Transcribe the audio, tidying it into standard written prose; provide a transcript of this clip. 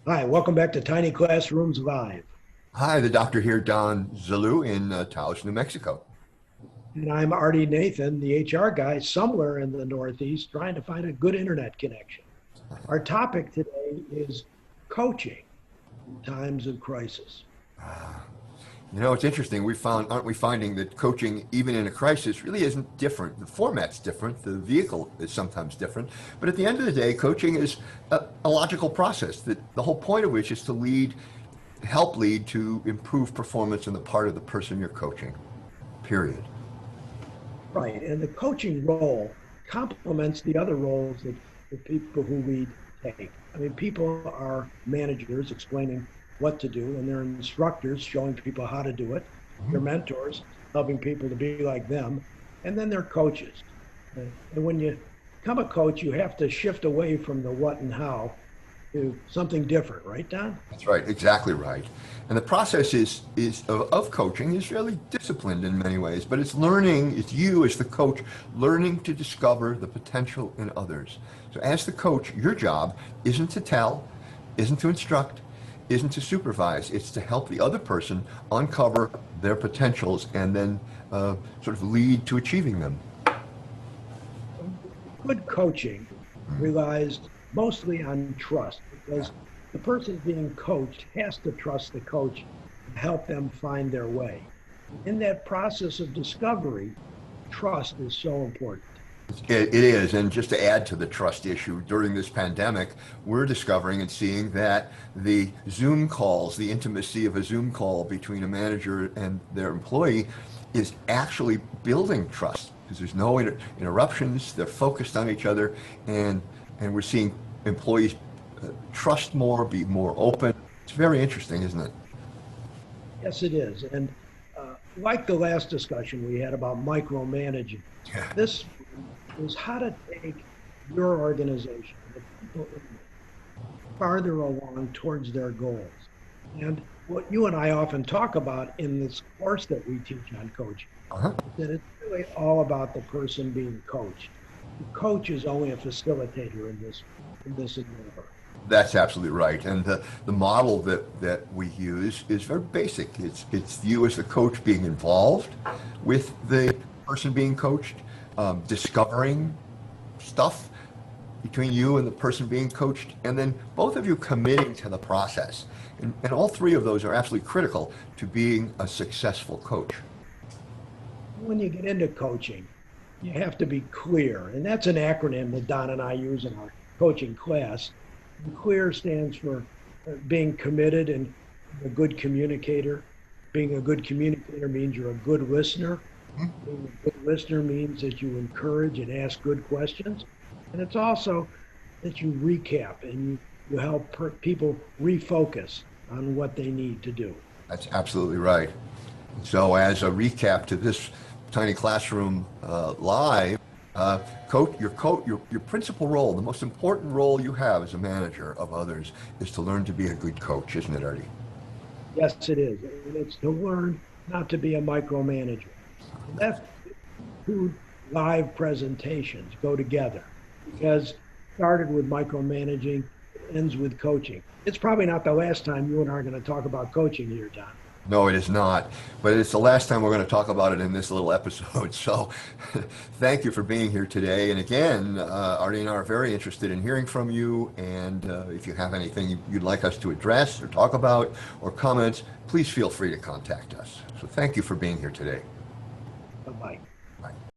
Hi, welcome back to Tiny Classrooms Live. Hi, the doctor here, Don Zalou in Taos, New Mexico. And I'm Artie Nathan, the HR guy somewhere in the Northeast trying to find a good internet connection. Our topic today is coaching in times of crisis. You know, it's interesting. Aren't we finding that coaching, even in a crisis, really isn't different. The format's different. The vehicle is sometimes different. But at the end of the day, coaching is a logical process that the whole point of which is to help lead to improve performance on the part of the person you're coaching, period. Right. And the coaching role complements the other roles that the people who lead take. I mean, people are managers explaining what to do, and they're instructors showing people how to do it. They're Mhm. mentors helping people to be like them. And then they're coaches. And when you become a coach, you have to shift away from the what and how to something different, right, Don? That's right, exactly right. And the process of coaching is really disciplined in many ways, but it's learning, it's you as the coach learning to discover the potential in others. So as the coach, your job isn't to tell, isn't to instruct, isn't to supervise, it's to help the other person uncover their potentials and then sort of lead to achieving them. Good coaching relies mostly on trust because the person being coached has to trust the coach to help them find their way. In that process of discovery, trust is so important. It is, and just to add to the trust issue, during this pandemic, we're discovering and seeing that the Zoom calls, the intimacy of a Zoom call between a manager and their employee is actually building trust because there's no interruptions, they're focused on each other, and we're seeing employees trust more, be more open. It's very interesting, isn't it? Yes, it is. And like the last discussion we had about micromanaging, Yeah. this is how to take your organization, the people in it, farther along towards their goals. And what you and I often talk about in this course that we teach on coaching Uh-huh. is that it's really all about the person being coached. The coach is only a facilitator in this endeavor. That's absolutely right. And the model that we use is very basic. It's you as the coach being involved with the person being coached, discovering stuff between you and the person being coached, and then both of you committing to the process. And all three of those are absolutely critical to being a successful coach. When you get into coaching, you have to be clear. And that's an acronym that Don and I use in our coaching class. And clear stands for being committed and a good communicator. Being a good communicator means you're a good listener. Being a good listener means that you encourage and ask good questions. And it's also that you recap and you help people refocus on what they need to do. That's absolutely right. So, as a recap to this Tiny Classroom Live, your principal role, the most important role you have as a manager of others, is to learn to be a good coach, isn't it, Artie? Yes, it is. And it's to learn not to be a micromanager. And that's two live presentations go together because it started with micromanaging, it ends with coaching. It's probably not the last time you and I are going to talk about coaching here, Don. No, it is not. But it's the last time we're going to talk about it in this little episode. So thank you for being here today. And again, Artie and I are very interested in hearing from you. And if you have anything you'd like us to address or talk about or comments, please feel free to contact us. So thank you for being here today. Bye bye. Bye.